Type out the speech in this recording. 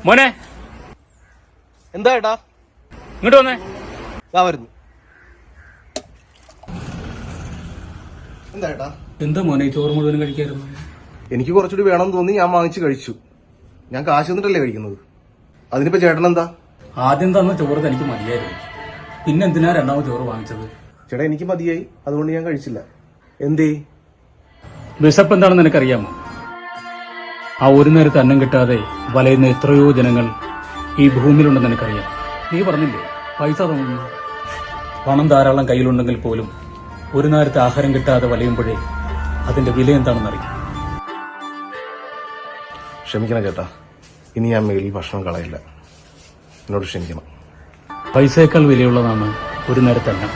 മോനെ എന്താ ഏട്ടാ? ഇങ്ങോട്ട് വന്നേ. വരുന്നു. എന്താ ഏട്ടാ? എന്താ മോനെ ചോറ് മുഴുവനും കഴിക്കായിരുന്നു? എനിക്ക് കുറച്ചുകൂടി വേണമെന്ന് തോന്നി, ഞാൻ വാങ്ങിച്ചു കഴിച്ചു. ഞാൻ കാശ് തന്നിട്ടല്ലേ കഴിക്കുന്നത്. അതിനിപ്പോ ചേട്ടൻ എന്താ? ആദ്യം തന്ന ചോറ് തനിക്ക് മതിയായിരുന്നു, പിന്നെ എന്തിനാ രണ്ടാമത് ചോറ് വാങ്ങിച്ചത്? ചേട്ടാ എനിക്ക് മതിയായി, അതുകൊണ്ട് ഞാൻ കഴിച്ചില്ല. എന്തേ? വിശപ്പ് എന്താണെന്ന് നിനക്കറിയാമോ? ആ ഒരു നേരത്തെ അന്നം കിട്ടാതെ വലയുന്ന എത്രയോ ജനങ്ങൾ ഈ ഭൂമിയിലുണ്ടെന്ന് എനിക്കറിയാം. നീ പറഞ്ഞില്ലേ പൈസ തോന്നുന്നു. പണം ധാരാളം കയ്യിലുണ്ടെങ്കിൽ പോലും ഒരു നേരത്തെ ആഹാരം കിട്ടാതെ വലയുമ്പോഴേ അതിന്റെ വില എന്താണെന്നറിയാം. ക്ഷമിക്കണം ചേട്ടാ, ഇനി ഞാൻ മേലിൽ ഭക്ഷണം കളയില്ല. എന്നോട് ക്ഷമിക്കണം. പൈസയേക്കാൾ വിലയുള്ളതാണ് ഒരു നേരത്തെ അന്നം.